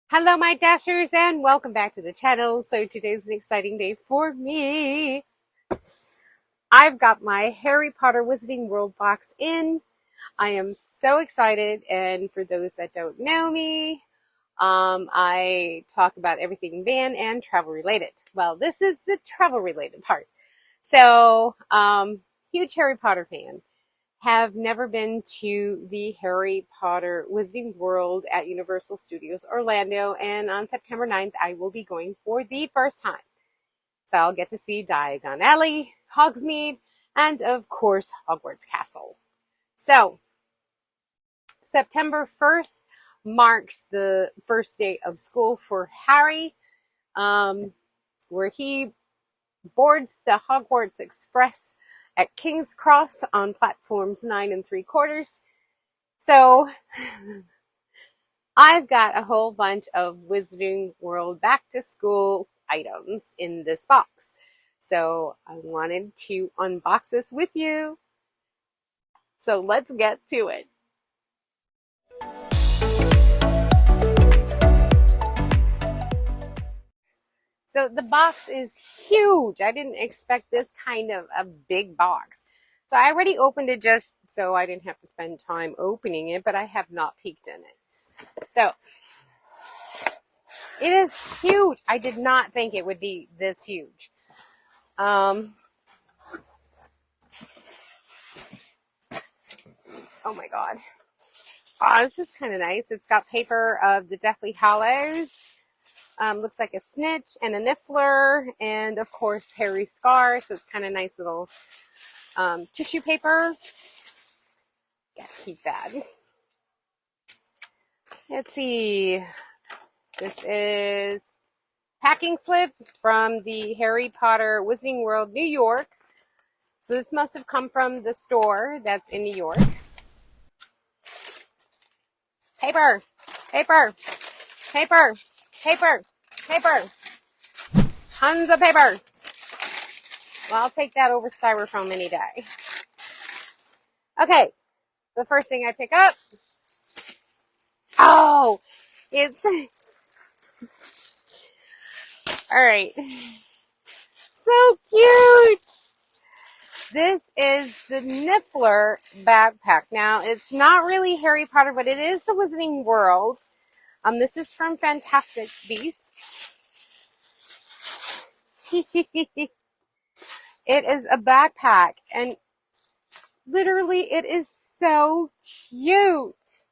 Hello, my dashers, and welcome back to the channel. So today's an exciting day for me. I've got my Harry Potter Wizarding World box in. I am so excited, and for those that don't know me, I talk about everything van and travel related. Well, this is the travel related part. So, huge Harry Potter fan. Have never been to the Harry Potter Wizarding World at Universal Studios Orlando, and on September 9th, I will be going for the first time. So I'll get to see Diagon Alley, Hogsmeade, and of course, Hogwarts Castle. So September 1st marks the first day of school for Harry, where he boards the Hogwarts Express at King's Cross on platforms 9 3/4. So I've got a whole bunch of Wizarding World back to school items in this box. So I wanted to unbox this with you. So let's get to it. So the box is huge. I didn't expect this kind of a big box. So I already opened it just so I didn't have to spend time opening it, but I have not peeked in it. So it is huge. I did not think it would be this huge. Oh my God. Oh, this is kind of nice. It's got paper of the Deathly Hallows. Looks like a snitch and a niffler, and of course Harry's scar. So it's kind of nice little tissue paper. Yeah, keep that. Let's see. This is packing slip from the Harry Potter Wizarding World, New York. So this must have come from the store that's in New York. Paper, paper, paper, paper, paper. Tons of paper. Well, I'll take that over styrofoam any day. Okay, the first thing I pick up. Oh, it's all right. So cute. This is the Niffler backpack. Now, it's not really Harry Potter, but it is the Wizarding World. This is from Fantastic Beasts. It is a backpack, and literally, it is so cute.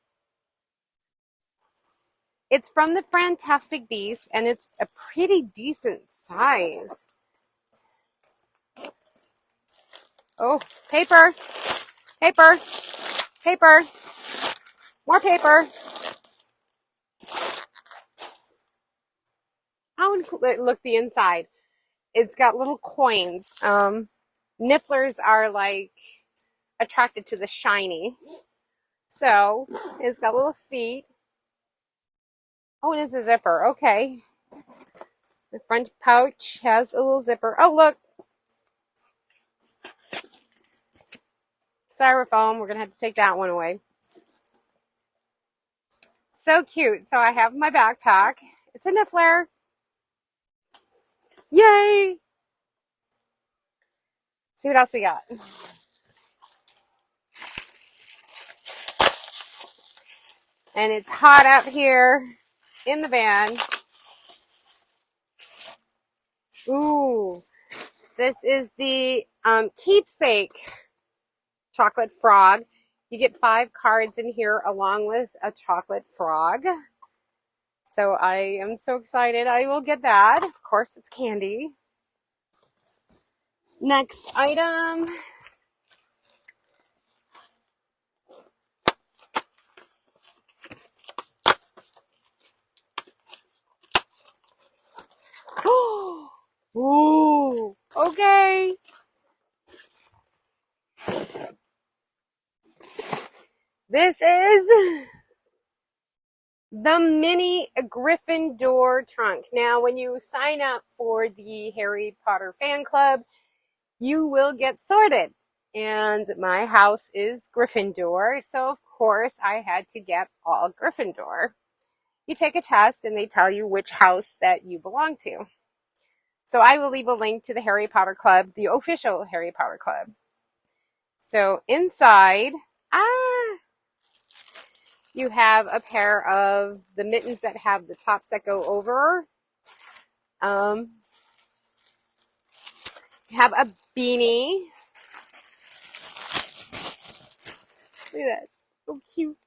It's from the Fantastic Beasts, and it's a pretty decent size. Oh, paper, paper, paper, more paper. Oh, and look the inside. It's got little coins. Nifflers are like attracted to the shiny. So it's got little feet. Oh, it is a zipper. Okay. The front pouch has a little zipper. Oh, look. Styrofoam. We're going to have to take that one away. So cute. So I have my backpack. It's a Niffler. Yay! See what else we got. And it's hot up here in the van. Ooh, this is the keepsake chocolate frog. You get 5 cards in here along with a chocolate frog. So I am so excited. I will get that. Of course, it's candy. Next item. Ooh, okay. This is the mini Gryffindor trunk. Now, when you sign up for the Harry Potter fan club, you will get sorted. And my house is Gryffindor, so of course I had to get all Gryffindor. you take a test and they tell you which house that you belong to. So I will leave a link to the Harry Potter Club, the official Harry Potter Club. So inside, you have a pair of the mittens that have the tops that go over. You have a beanie. Look at that. So cute.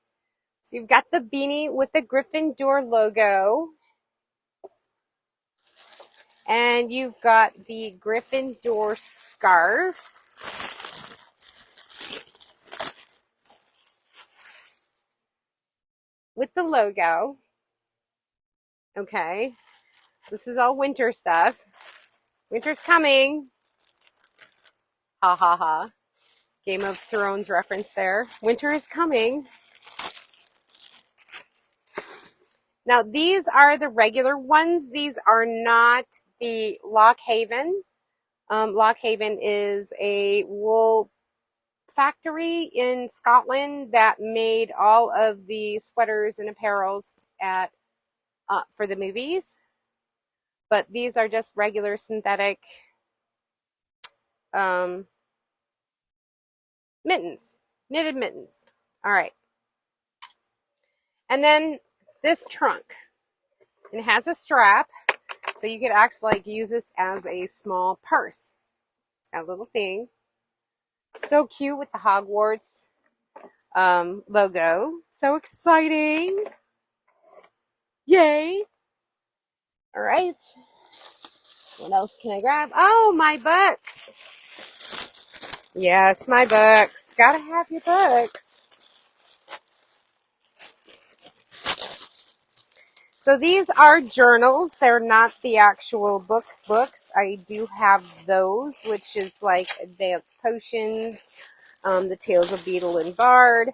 So you've got the beanie with the Gryffindor logo. And you've got the Gryffindor scarf. With the logo. Okay. This is all winter stuff. Winter's coming. Ha ha ha. Game of Thrones reference there. Winter is coming. Now, these are the regular ones. These are not the Lockhaven. Lockhaven is a wool factory in Scotland that made all of the sweaters and apparels for the movies. But these are just regular synthetic mittens, knitted mittens. All right. And then this trunk. It has a strap, so you could actually like use this as a small purse. It's got a little thing. So cute with the Hogwarts logo. So exciting. Yay. All right. What else can I grab? Oh, my books. Yes, my books. Gotta have your books. So these are journals. They're not the actual books. I do have those, which is like Advanced Potions, the Tales of Beetle and Bard.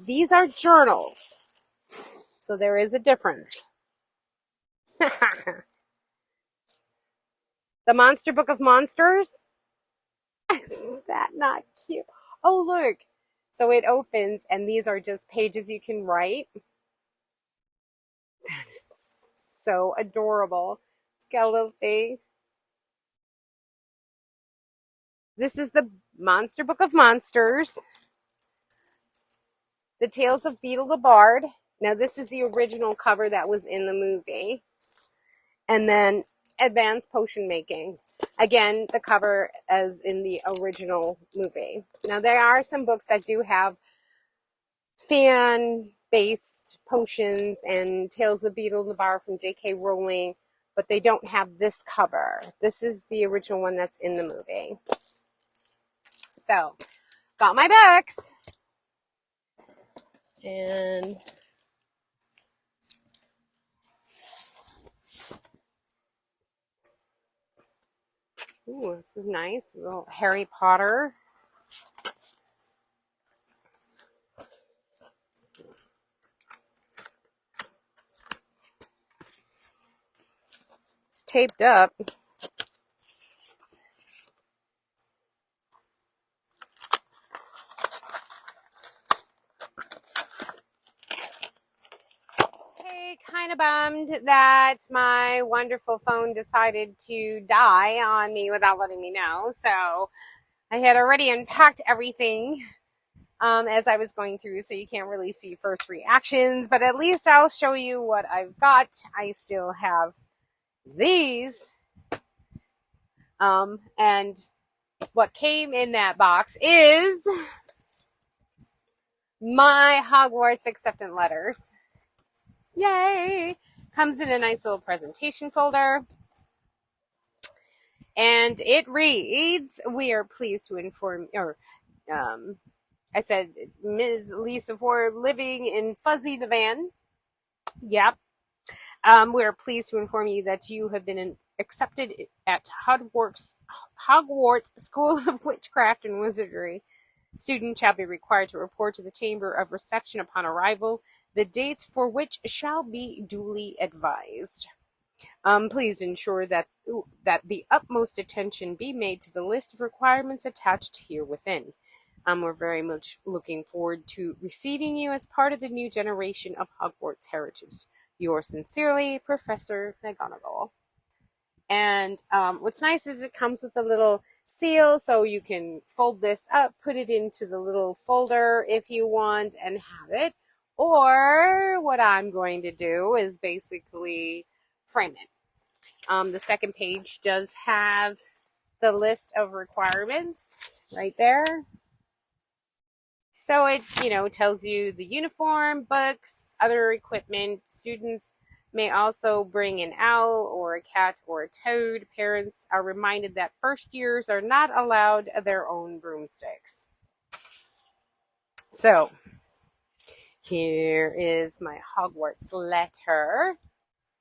These are journals. So there is a difference. The Monster Book of Monsters. Is that not cute? Oh, look. So it opens, and these are just pages you can write. That is so adorable. It's got a little thing. This is the Monster Book of Monsters. The Tales of Beetle the Bard. Now, this is the original cover that was in the movie. And then Advanced Potion Making. Again, the cover as in the original movie. Now, there are some books that do have fan-based potions and Tales of Beetle and the Bard from J.K. Rowling, but they don't have this cover. This is the original one that's in the movie. So, got my books. And ooh, this is nice. A little Harry Potter. It's taped up. Okay, kind of bummed that my wonderful phone decided to die on me without letting me know. So I had already unpacked everything as I was going through, so you can't really see first reactions, but at least I'll show you what I've got. I still have these. And what came in that box is my Hogwarts acceptance letters. Yay! Comes in a nice little presentation folder. And it reads, we are pleased to inform, I said, Ms. Lisa Ford living in Fuzzy the Van. Yep. We are pleased to inform you that you have been accepted at Hogwarts School of Witchcraft and Wizardry. Students shall be required to report to the Chamber of Reception upon arrival, the dates for which shall be duly advised. Please ensure that the utmost attention be made to the list of requirements attached here within. We're very much looking forward to receiving you as part of the new generation of Hogwarts heritage Yours sincerely, Professor McGonagall. And what's nice is it comes with a little seal, so you can fold this up, put it into the little folder if you want, and have it. Or what I'm going to do is basically frame it. The second page does have the list of requirements right there. So it, tells you the uniform, books, other equipment. Students may also bring an owl or a cat or a toad. Parents are reminded that first years are not allowed their own broomsticks. So here is my Hogwarts letter.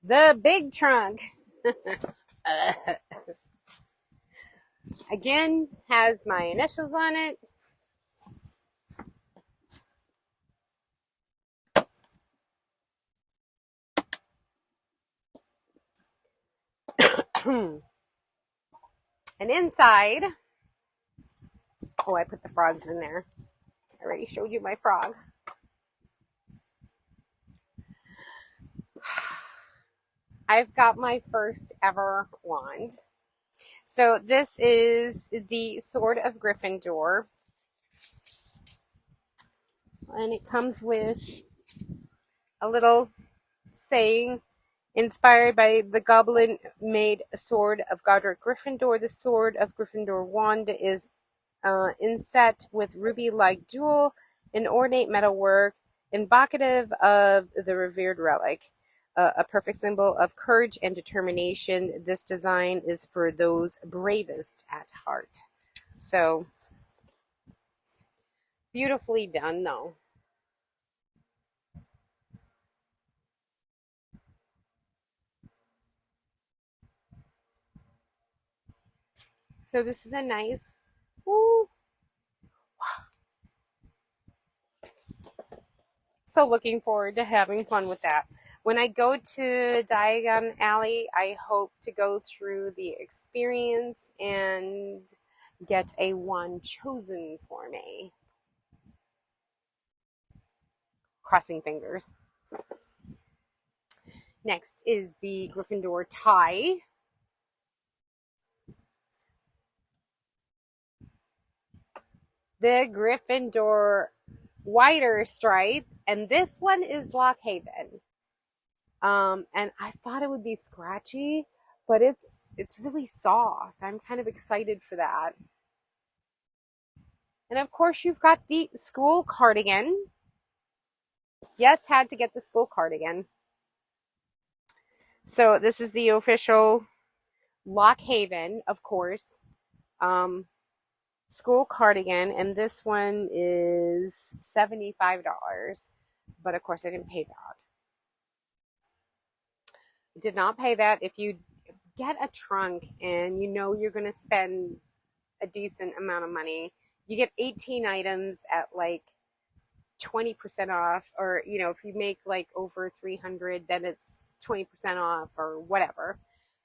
The big trunk. Again, has my initials on it. And inside, oh, I put the frogs in there. I already showed you my frog. I've got my first ever wand. So this is the Sword of Gryffindor. And it comes with a little saying, inspired by the goblin-made Sword of Godric Gryffindor. The Sword of Gryffindor wand is inset with ruby-like jewel and ornate metalwork, evocative of the revered relic. A perfect symbol of courage and determination. This design is for those bravest at heart. So, beautifully done, though. So this is a nice, ooh. So looking forward to having fun with that. When I go to Diagon Alley, I hope to go through the experience and get a wand chosen for me. Crossing fingers. Next is the Gryffindor tie. The Gryffindor wider stripe, and this one is Lockhaven. And I thought it would be scratchy, but it's really soft. I'm kind of excited for that. And of course, you've got the school cardigan. Yes, had to get the school cardigan. So this is the official Lockhaven, of course, school cardigan, and this one is $75. But of course, I didn't pay that. I did not pay that. If you get a trunk and you know you're going to spend a decent amount of money, you get 18 items at like 20% off, or if you make like over 300, then it's 20% off or whatever.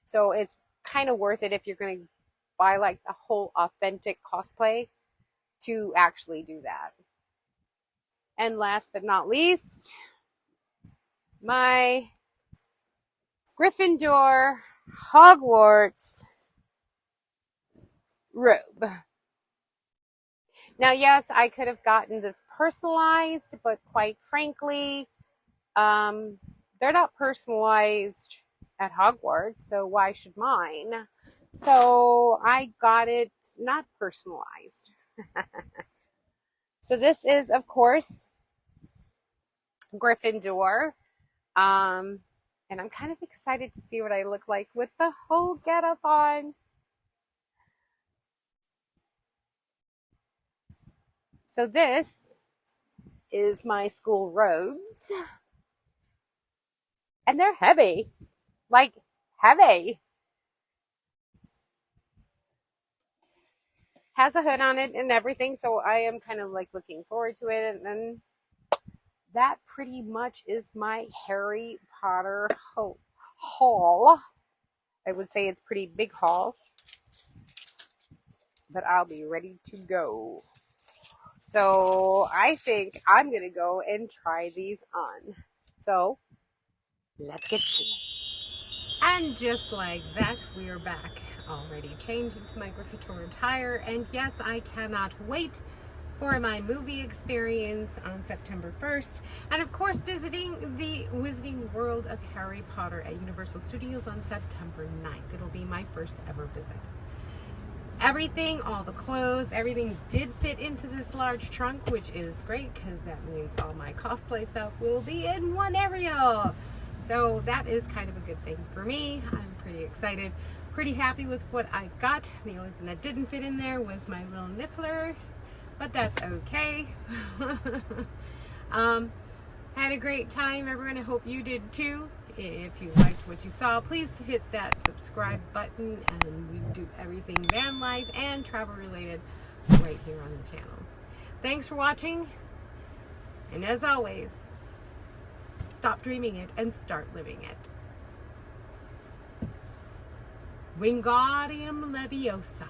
So it's kind of worth it if you're going to buy like the whole authentic cosplay to actually do that. And last but not least, my Gryffindor Hogwarts robe. Now, yes, I could have gotten this personalized, but quite frankly, they're not personalized at Hogwarts, so why should mine? So I got it not personalized. So this is, of course, Gryffindor. And I'm kind of excited to see what I look like with the whole getup on. So this is my school robes. And they're heavy. Like, heavy. Has a hood on it and everything, so I am kind of like looking forward to it. And then that pretty much is my Harry Potter haul. I would say it's pretty big haul, but I'll be ready to go. So I think I'm going to go and try these on. So Let's get to it. And just like that, we are back. Already changed into my Gryffindor attire, and yes, I cannot wait for my movie experience on September 1st, and of course visiting the Wizarding World of Harry Potter at Universal Studios on September 9th. It'll be my first ever visit. Everything, all the clothes, everything did fit into this large trunk, which is great because that means all my cosplay stuff will be in one area. So that is kind of a good thing for me. I'm pretty excited, pretty happy with what I've got. The only thing that didn't fit in there was my little niffler, but that's okay. Had a great time, everyone. I hope you did too. If you liked what you saw, please hit that subscribe button, and we do everything van life and travel related right here on the channel. Thanks for watching, and as always, stop dreaming it and start living it. Wingardium Leviosa.